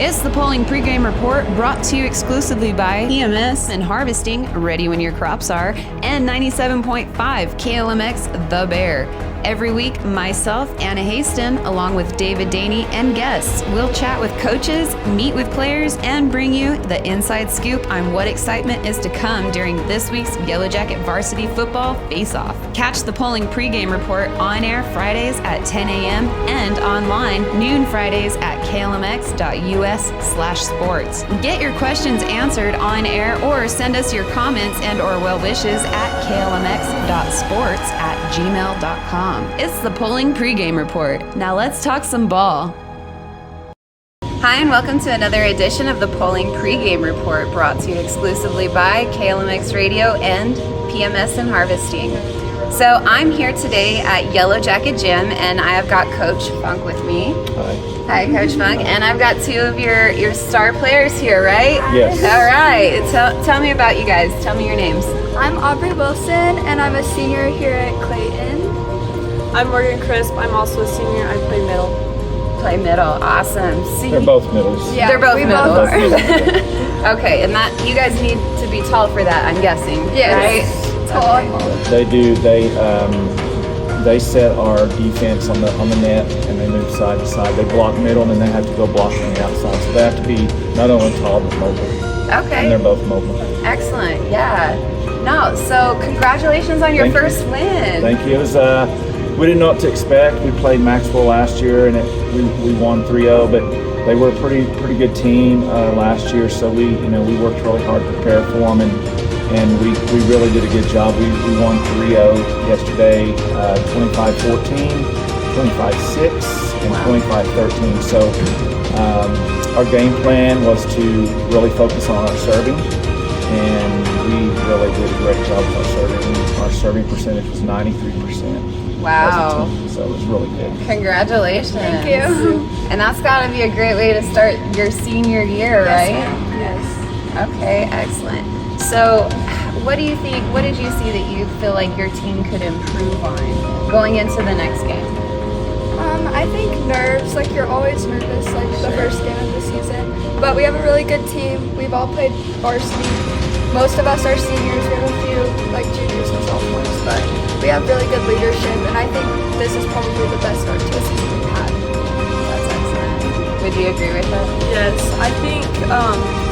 It's the Polling Pregame Report brought to you exclusively by EMS and Harvesting, ready when your crops are, and 97.5 KLMX The Bear. Every week, myself, Anna Haston, along with David Daney and guests, will chat with coaches, meet with players, and bring you the inside scoop on what excitement is to come during this week's Yellow Jacket Varsity Football Face-Off. Catch the Polling Pregame Report on air Fridays at 10 a.m. and online noon Fridays at klmx.us/sports. Get your questions answered on air or send us your comments and or well wishes at klmx.sports@gmail.com. It's the Polling Pregame Report. Now let's talk some ball. Hi, and welcome to another edition of the Polling Pregame Report, brought to you exclusively by KLMX Radio and PMS and Harvesting. So I'm here today at Yellow Jacket Gym, and I have got Coach Funk with me. Hi. Hi, Coach Funk. And I've got two of your star players here, right? Yes. All right. Tell me about you guys. Tell me your names. I'm Aubrey Wilson, and I'm a senior here at Clayton. I'm Morgan Crisp. I'm also a senior. I play middle. Play middle. Awesome. See, They're both middles. Yeah, they're both we middles. both are. Okay, and that you guys need to be tall for that, I'm guessing. Yes. Right? Tall. Okay. They do. They set our defense on the net, and they move side to side. They block middle, and then they have to go block on the outside. So they have to be not only tall but mobile. Okay. And they're both mobile. Excellent. Yeah. No. So congratulations on your Thank you. first win. Thank you. It was we didn't know what to expect. We played Maxwell last year, and we won 3-0, but they were a pretty good team last year. So we worked really hard to prepare for them, and we really did a good job. We won 3-0 yesterday, 25-14, 25-6, and 25-13. So our game plan was to really focus on our serving, and we really did a great job with our serving. Our serving percentage was 93%. Wow. So it was really good. Congratulations. Thank you. And that's got to be a great way to start your senior year, right? Yes. Okay, excellent. So what do you think, what did you see that you feel like your team could improve on going into the next game? I think nerves, like you're always nervous, like the first game of the season. But we have a really good team. We've all played varsity. Most of us are seniors. We have a few like juniors and sophomores, but we have really good leadership, and I think this is probably the best start to a season we've had. That's excellent. Would you agree with that? Yes, I think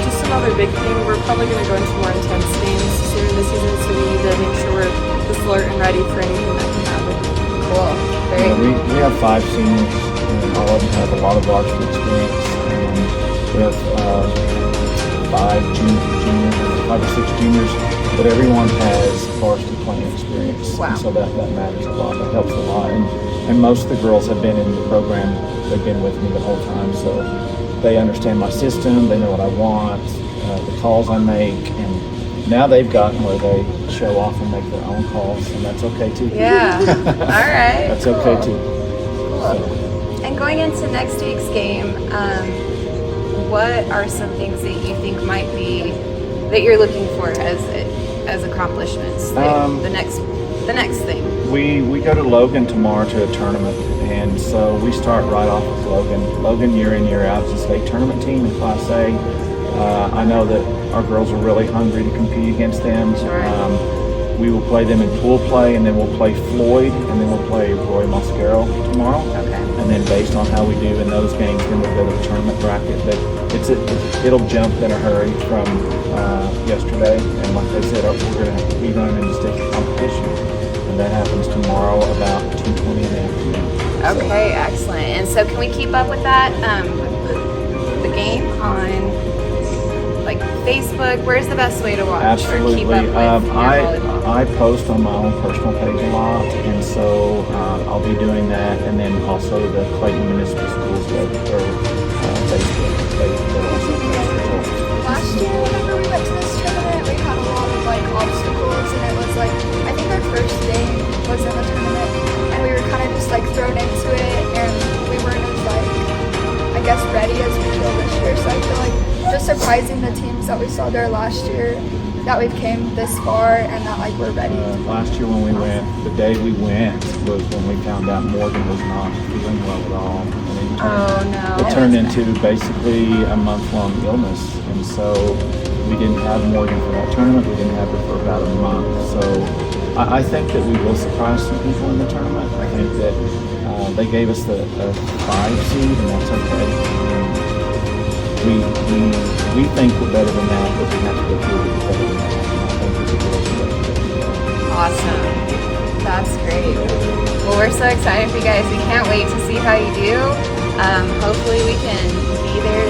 just another big thing, we're probably going to go into more intense games soon this season, so we need to make sure we're alert and ready for anything that can happen. Cool. Very We have 5 seniors, and all of them have a lot of varsity experience. We have 5 or 6 juniors, but everyone has varsity playing experience. Wow. And so that matters a lot. That helps a lot. And most of the girls have been in the program. They've been with me the whole time, so they understand my system. They know what I want, the calls I make, and now they've gotten where they show off and make their own calls, and that's okay too. Yeah. All right. That's cool. okay too. Cool. So. And going into next week's game, what are some things that you think might be that you're looking for as accomplishments? The next thing. We go to Logan tomorrow to a tournament, and so we start right off with Logan. Logan year in, year out is a state tournament team in Class A. I know that our girls are really hungry to compete against them. Sure. We will play them in pool play, and then we'll play Floyd, and then we'll play Roy Mosquero tomorrow. Okay. And then based on how we do in those games, then we'll go to the tournament bracket. But it'll jump in a hurry from yesterday. And like I said, we're going to be running into state competition. And that happens tomorrow about 2:20 in the afternoon. Okay, excellent. And so can we keep up with that, the game on like Facebook? Where's the best way to watch Absolutely. or keep up with your volleyball? I post on my own personal page a lot, and so I'll be doing that, and then also the Clayton Municipal Schools Facebook. They also post results. Last year, whenever we went to this tournament, we had a lot of like obstacles, and it was like I think our first game was in the tournament, and we were kind of just like thrown into it, and we weren't as like I guess ready as we feel this year. So I feel like just surprising the teams that we saw there last year that we've came this far and that like we're ready. Last year when we went, the day we went was when we found out Morgan was not feeling well at all. And it turned into basically a month-long illness, and so we didn't have Morgan for that tournament. We didn't have her for about a month. So I think that we will surprise some people in the tournament. I think that they gave us the 5 seed, and that's okay. We think we're better than that, but we have to go through it better than that. I think it's a good. Awesome. That's great. Well, we're so excited for you guys. We can't wait to see how you do. Hopefully we can be there,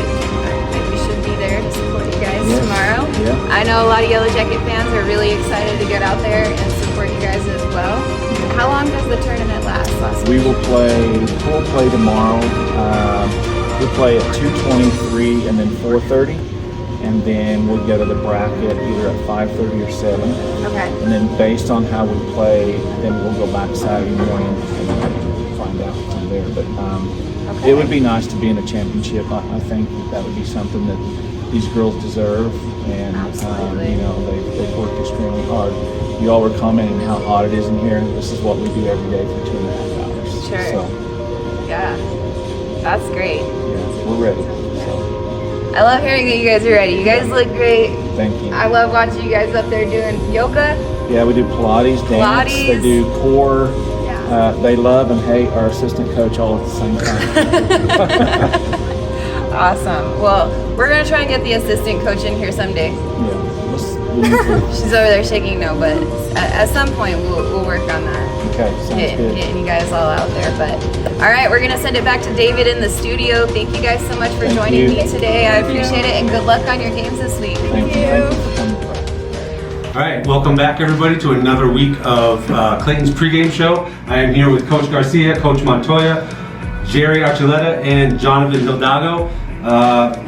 we should be there to support you guys tomorrow. Yeah. I know a lot of Yellow Jacket fans are really excited to get out there and support you guys as well. How long does the tournament last? We'll play tomorrow. We'll play at 2:23 and then 4:30, and then we'll go to the bracket either at 5:30 or 7. Okay. And then based on how we play, then we'll go back Saturday morning and find out from there. But it would be nice to be in a championship. I think that would be something that these girls deserve, and they've worked extremely hard. You all were commenting how hot it is in here. This is what we do every day for 2.5 hours. Sure. So, yeah, that's great. Yeah, we're ready. So, I love hearing that you guys are ready. You guys look great. thank you. I love watching you guys up there doing yoga. Yeah, we do Pilates, dance. They do core. Yeah. They love and hate our assistant coach all at the same time. Awesome. Well, we're gonna try and get the assistant coach in here someday. Yeah. She's over there shaking no, but at some point we'll work on that. Okay, sounds good. Getting you guys all out there. But all right, we're gonna send it back to David in the studio. Thank you guys so much for joining me today. I appreciate it, and good luck on your games this week. Thank you. All right, welcome back everybody to another week of Clayton's pregame show. I am here with Coach Garcia, Coach Montoya, Jerry Archuleta, and Jonathan Hidalgo.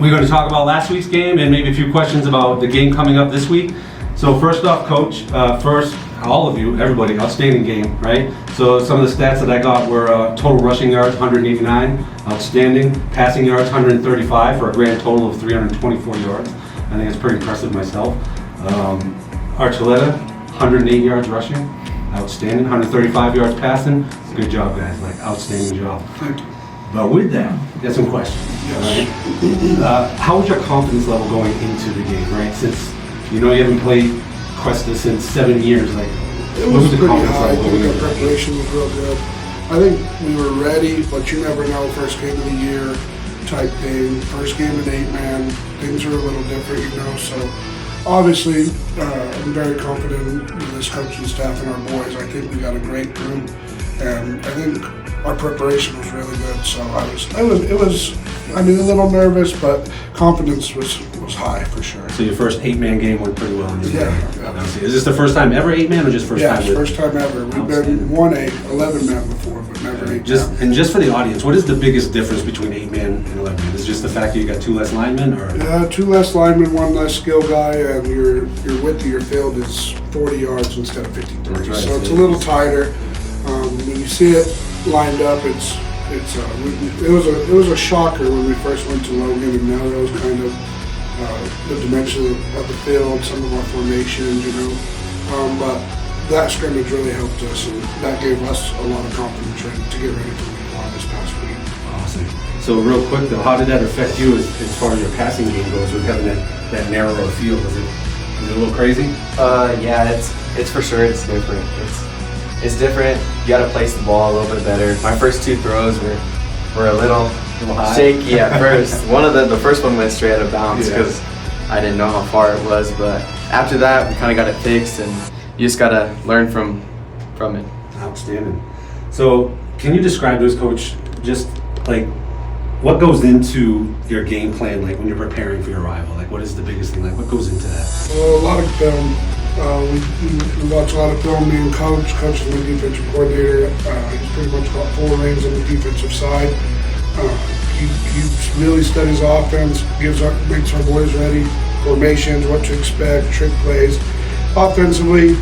We're going to talk about last week's game and maybe a few questions about the game coming up this week. So first off, Coach, all of you, everybody, outstanding game, right? So some of the stats that I got were total rushing yards, 189, outstanding, passing yards, 135, for a grand total of 324 yards. I think it's pretty impressive myself. Archuleta, 108 yards rushing, outstanding, 135 yards passing. Good job, guys, like outstanding job. Thank you. But with that, get some questions. Right? How was your confidence level going into the game, right? Since you haven't played Cuesta since 7 years, like It was pretty high. I think our preparation was real good. I think we were ready, but you never know. First game of the year type thing. First game in 8-man, things are a little different, So obviously, I'm very confident in this coaching staff and our boys. I think we got a great group, and I think our preparation was really good. So I was a little nervous, but confidence was high for sure. So your first 8-man game went pretty well. Yeah. Is this the first time ever 8-man, or just first time? Yeah, first time ever. We've been 11-man before, but never 8-man. Just for the audience, what is the biggest difference between 8-man and 11-man? Is it just the fact that you got 2 less linemen, or? Yeah, 2 less linemen, 1 less skill guy, and your width of your field is 40 yards instead of 53. That's right. So it's a little tighter. When you see it lined up, it was a shocker when we first went to Logan, and now that was kind of the dimension of the field, some of our formations, but that scrimmage really helped us, and that gave us a lot of confidence to get ready for week 1 this past week. Awesome. So real quick though, how did that affect you as far as your passing game goes with having that narrower field? Is it a little crazy? Yeah, it's for sure, it's different. It's different. You got to place the ball a little bit better. My first 2 throws were a little high? shaky at first. The first one went straight out of bounds because I didn't know how far it was. But after that, we kind of got it fixed, and you just got to learn from it. Outstanding. So can you describe to us, Coach, just like what goes into your game plan, like when you're preparing for your rival? Like what is the biggest thing? Like what goes into that? Well, a lot of film. We watch a lot of film. Me and Coach is my defensive coordinator. He's pretty much got full reins on the defensive side. He really studies offense, makes our boys ready, formations, what to expect, trick plays. Offensively,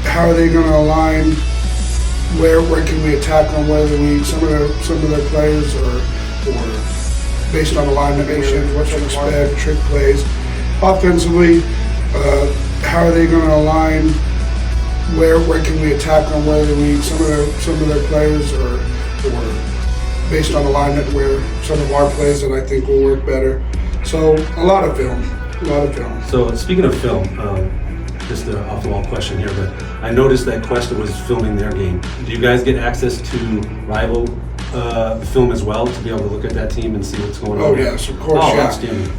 how are they going to align? Where can we attack them? Where are we? Some of their players or based on alignment, what to expect, trick plays. Offensively, How are they going to align? Where can we attack them? Where are they weak? Some of their players or based on alignment where some of our plays that I think will work better. So a lot of film. So speaking of film, just an off-the-wall question here, but I noticed that Cuesta was filming their game. Do you guys get access to rival film as well to be able to look at that team and see what's going on? Oh yes, of course. Oh, yeah. outstanding.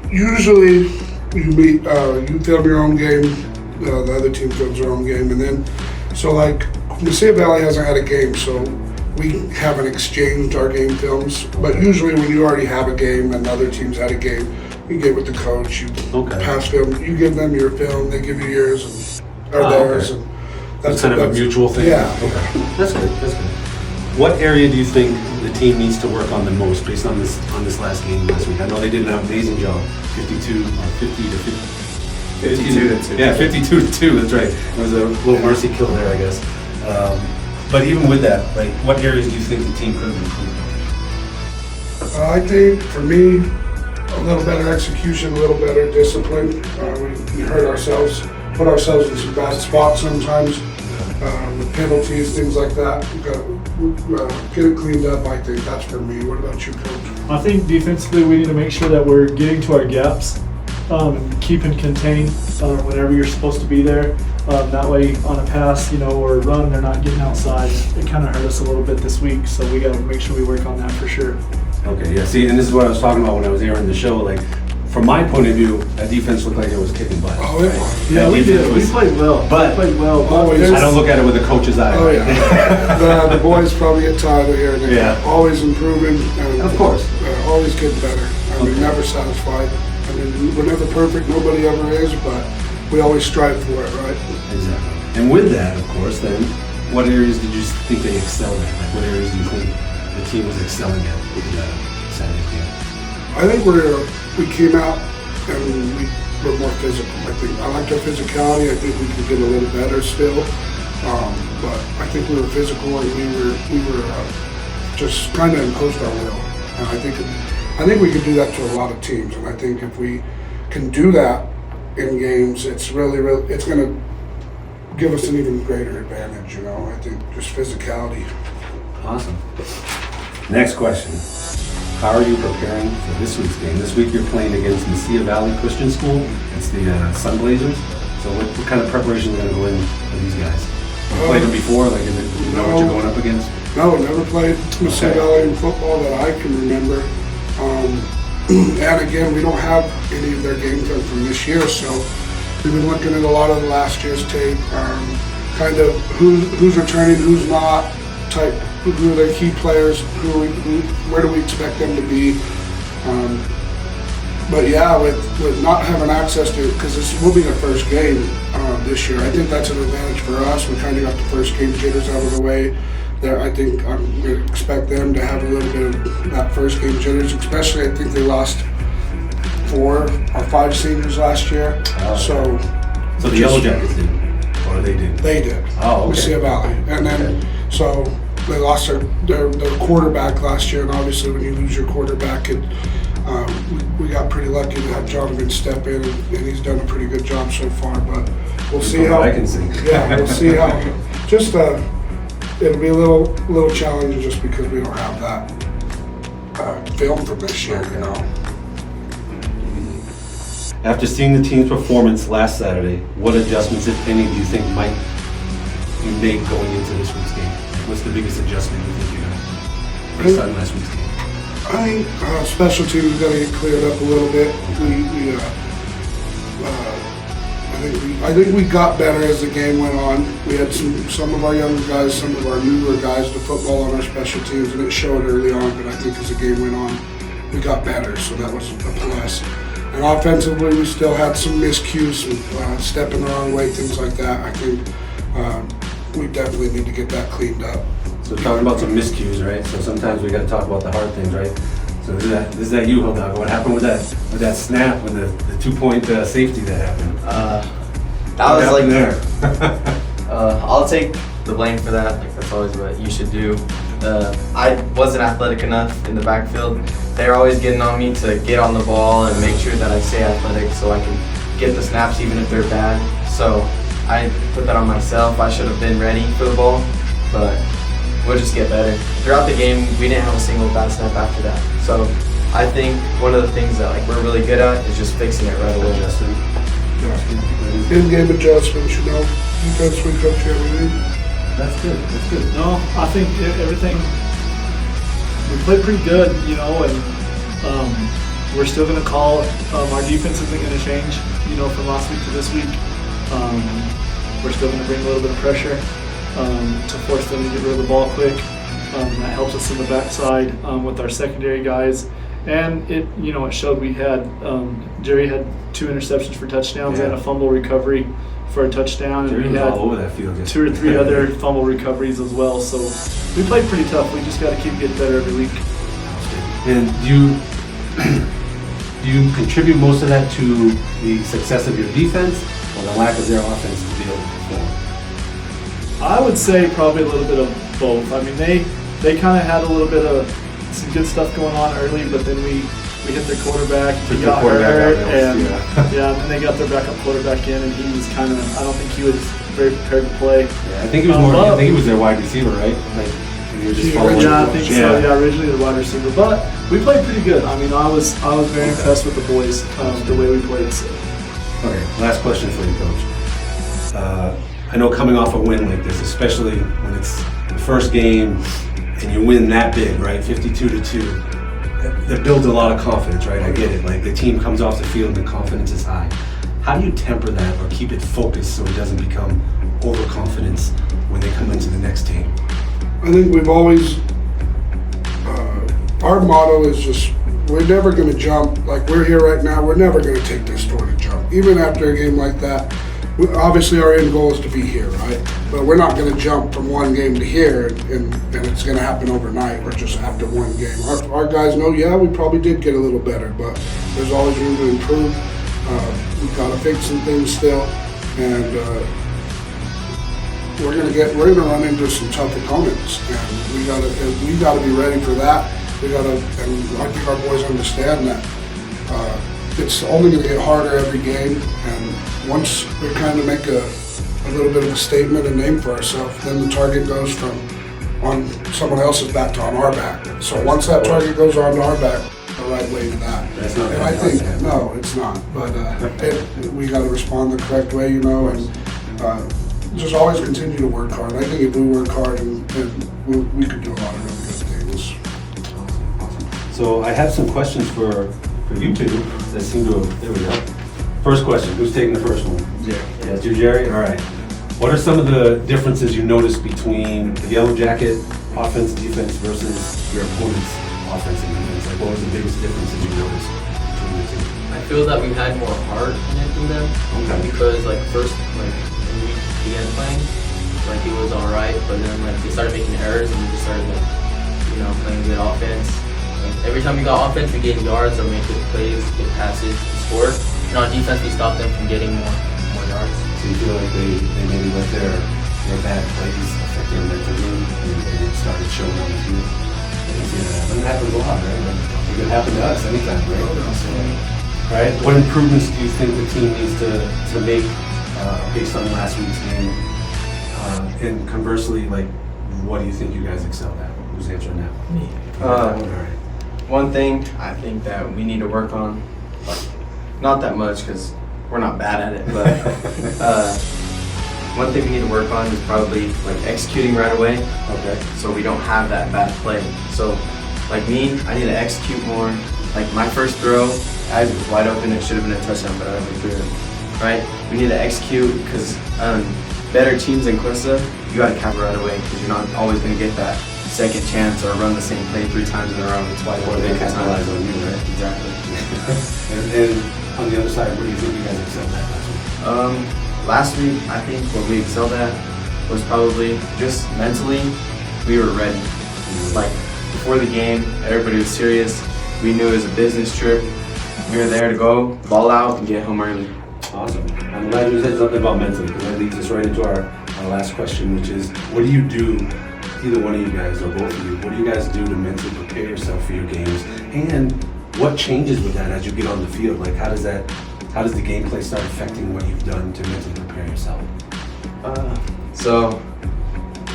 Usually you film your own game, the other team films their own game, and then so like Mesilla Valley hasn't had a game, so we haven't exchanged our game films. But usually when you already have a game and other teams had a game, you get with the coach, you pass film, you give them your film, they give you yours or theirs, okay. and That's kind of a mutual thing? Yeah. Okay. That's good. What area do you think the team needs to work on the most based on this last game last week? I know they did an amazing job, 52 to 2. Yeah, 52 to 2. That's right. It was a little mercy kill there, I guess. But even with that, like, what areas do you think the team could have improved? I think for me, a little better execution, a little better discipline. We hurt ourselves, put ourselves in some bad spots sometimes with penalties, things like that. We've got to get it cleaned up. I think that's for me. What about you, Coach? I think defensively we need to make sure that we're getting to our gaps and keeping contained whenever you're supposed to be there. That way on a pass, or a run, they're not getting outside. It kind of hurt us a little bit this week, so we got to make sure we work on that for sure. Okay, yeah, see, and this is what I was talking about when I was airing the show. Like, from my point of view, that defense looked like it was kicking butt. Oh, it was. Yeah, we did. We played well. But we played well. Always. I don't look at it with a coach's eye. Oh, yeah. the boys probably get tired of hearing it. Yeah. Always improving. And, Of course. Always getting better. I mean, never satisfied. I mean, we're never perfect. Nobody ever is, but we always strive for it, right? Exactly. And with that, of course, then, what areas did you think they excelled at? Like, what areas do you think the team was excelling at with Saturday's game? I think we came out and we were more physical. I think I liked our physicality. I think we could get a little better still, but I think we were physical and we were just kind of imposed our will. And I think we could do that to a lot of teams. And I think if we can do that in games, it's really it's going to give us an even greater advantage. I think just physicality. Awesome. Next question. How are you preparing for this week's game? This week you're playing against Mesilla Valley Christian School. It's the Sunblazers. So what kind of preparation is going to go in for these guys? You played them before? Like, you know what you're going up against? No, never played Mesilla Valley in football that I can remember. And again, we don't have any of their game film from this year, so we've been looking at a lot of the last year's tape, kind of who's returning, who's not, type, who are their key players, where do we expect them to be. But yeah, with not having access to it, because this will be their first game this year, I think that's an advantage for us. We kind of got the first game jitters out of the way. I think I'm going to expect them to have a little bit of that first game jitters, especially I think they lost 4 or 5 seniors last year. So the Yellow Jackets did, or they did? They did. Oh, okay. Mesilla Valley. And then, so they lost their quarterback last year, and obviously when you lose your quarterback, we got pretty lucky to have Jonathan step in, and he's done a pretty good job so far, but we'll see how. I can see. Yeah, we'll see how. Just it'll be a little challenging just because we don't have that film from this year, After seeing the team's performance last Saturday, what adjustments, if any, do you think might be made going into this week's game? What's the biggest adjustment you think you got based on last week's game? I think special teams got to get cleared up a little bit. I think we got better as the game went on. We had some of our younger guys, some of our newer guys to football on our special teams, and it showed early on. But I think as the game went on, we got better, so that was a plus. And offensively, we still had some miscues, some stepping the wrong way, things like that. I think we definitely need to get that cleaned up. So talking about some miscues, right? So sometimes we got to talk about the hard things, right? So this is that you, Hildago. What happened with that snap, with the 2-point safety that happened? That was like there. I'll take the blame for that. Like, that's always what you should do. I wasn't athletic enough in the backfield. They're always getting on me to get on the ball and make sure that I stay athletic so I can get the snaps even if they're bad. So I put that on myself. I should have been ready for the ball, but we'll just get better. Throughout the game, we didn't have a single bad snap after that. So I think one of the things that like we're really good at is just fixing it right away. In-game adjustments, defense we coach everything. That's good. That's good. No, I think everything, we played pretty good, and we're still going to call, our defense isn't going to change, from last week to this week. We're still going to bring a little bit of pressure to force them to get rid of the ball quick. That helps us in the backside with our secondary guys. And it showed. We had, Jerry had 2 interceptions for touchdowns and a fumble recovery for a touchdown, and we had all over that field, 2 or 3 other fumble recoveries as well. So we played pretty tough. We just got to keep getting better every week. And do you contribute most of that to the success of your defense, or the lack of their offense to be able to perform? I would say probably a little bit of both. I mean, they kind of had a little bit of some good stuff going on early, but then we hit their quarterback. He got hurt, and then they got their backup quarterback in, and he was kind of, I don't think he was very prepared to play. Yeah, I think he was I think he was their wide receiver, right? Like, he was just following. Yeah, I think so. Yeah, originally the wide receiver, but we played pretty good. I mean, I was very impressed with the boys, the way we played. So. Okay, last question for you, Coach. I know coming off a win like this, especially when it's the first game and you win that big, right? 52-2. That builds a lot of confidence, right? I get it. Like, the team comes off the field and confidence is high. How do you temper that or keep it focused so it doesn't become overconfidence when they come into the next game? I think we've always, our motto is just, we're never going to jump. Like, we're here right now, we're never going to take this toward a jump. Even after a game like that, obviously our end goal is to be here, right? But we're not going to jump from one game to here and it's going to happen overnight or just after one game. Our guys know, we probably did get a little better, but there's always room to improve. We've got to fix some things still, and we're going to run into some tough opponents, and we got to be ready for that. And I think our boys understand that. It's only going to get harder every game, and once we kind of make a little bit of a statement and name for ourselves, then the target goes from on someone else's back to on our back. So once that target goes on our back, the right way to that. That's not. And I think no, it's not. But we got to respond the correct way, and just always continue to work hard. I think if we work hard, and we could do a lot of really good things. Awesome. So I have some questions for you two that seem to have, there we go. First question, who's taking the first one? Yeah. Yeah, it's you, Jerry? All right. What are some of the differences you noticed between the Yellow Jacket offense, defense versus your opponent's offense and defense? Like, what was the biggest differences you noticed between the two? I feel that we had more heart in it than them. Okay. Because first, when we began playing, it was alright, but then they started making errors and we just started playing good offense. Every time we got offense, we gained yards or made good plays, good passes, scored. And on defense, we stopped them from getting more yards. So you feel like they maybe let their bad plays affect their mental game and it started showing on the field? I can see that happen. It happens a lot, right? It could happen to us anytime, right? Right? What improvements do you think the team needs to make based on last week's game? And conversely, what do you think you guys excelled at? Who's answering that one? Me. All right. One thing I think that we need to work on, not that much because we're not bad at it, but one thing we need to work on is probably executing right away. Okay. So we don't have that bad play. So me, I need to execute more. My first throw, eyes was wide open, it should have been a touchdown, but I don't think it. Right? We need to execute because better teams than Quista, you got to cover right away because you're not always going to get that second chance or run the same play 3 times in a row. It's why they capitalize on you, right? Exactly. and on the other side, what do you think you guys excelled at last week? Last week, I think what we excelled at was probably just mentally, we were ready. Before the game, everybody was serious. We knew it was a business trip. We were there to go, ball out, and get home early. Awesome. I'm glad you said something about mentally because that leads us right into our last question, which is, what do you do, either one of you guys or both of you, what do you guys do to mentally prepare yourself for your games? And what changes with that as you get on the field? How how does the gameplay start affecting what you've done to mentally prepare yourself? So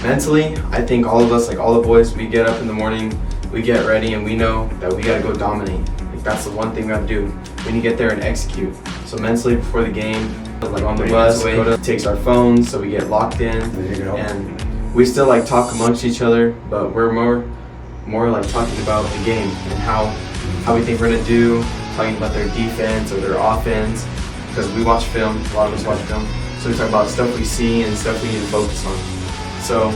mentally, I think all of us, like all the boys, we get up in the morning, we get ready, and we know that we gotta go dominate. Like that's the one thing we gotta do. We need to get there and execute. So mentally, before the game, like on the bus, takes our phones, so we get locked in, and we still like talk amongst each other, but we're more like talking about the game and how we think we're gonna do, talking about their defense or their offense, because we watch film. A lot of us watch film. So we talk about stuff we see and stuff we need to focus on. So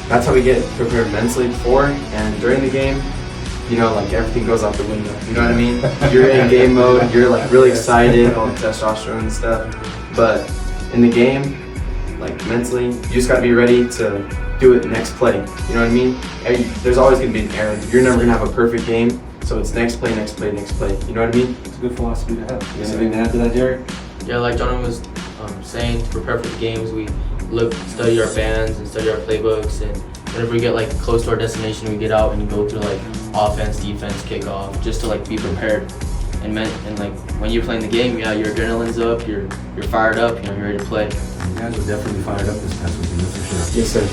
that's how we get prepared mentally before and during the game. You know, like everything goes out the window. You know what I mean? You're in game mode. You're like really excited, all the testosterone and stuff. But in the game, like mentally, you just gotta be ready to do it next play. You know what I mean? There's always gonna be an error. You're never gonna have a perfect game. So it's next play, next play, next play. You know what I mean? It's a good philosophy to have. You have anything to add to that, Jerry? Yeah, like Jonathan was saying, to prepare for the games, we study our bands and study our playbooks, and whenever we get like close to our destination, we get out and go through like offense, defense, kickoff, just to like be prepared. And like when you're playing the game, yeah, your adrenaline's up, you're fired up, you know, you're ready to play. You guys were definitely fired up this past weekend, that's for sure. Yes, sir.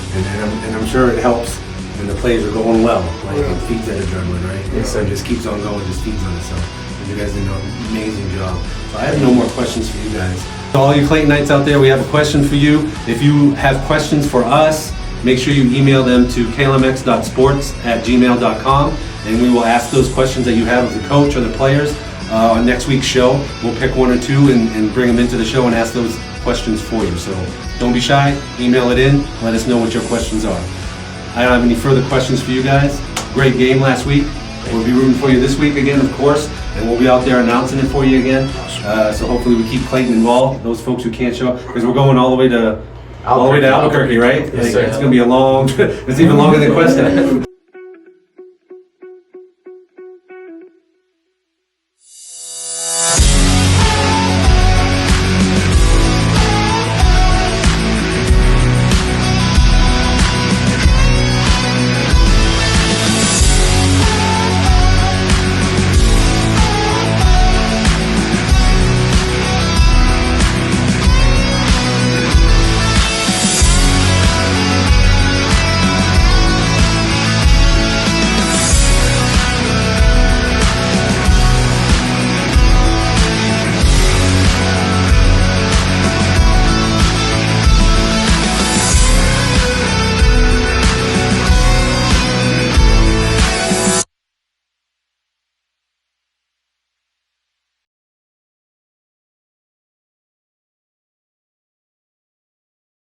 And I'm sure it helps when the plays are going well, like it feeds that adrenaline, right? Yes, sir. It just keeps on going, just feeds on itself. And you guys did an amazing job. So I have no more questions for you guys. To all you Claytonites out there, we have a question for you. If you have questions for us, make sure you email them to klmx.sports@gmail.com, and we will ask those questions that you have of the coach or the players on next week's show. We'll pick one or two and bring them into the show and ask those questions for you. So don't be shy, email it in, let us know what your questions are. I don't have any further questions for you guys. Great game last week. We'll be rooting for you this week again, of course, and we'll be out there announcing it for you again. So hopefully we keep Clayton involved, those folks who can't show up, because we're going all the way to Albuquerque, right? Yes, sir. It's going to be a long trip. It's even longer than Questa.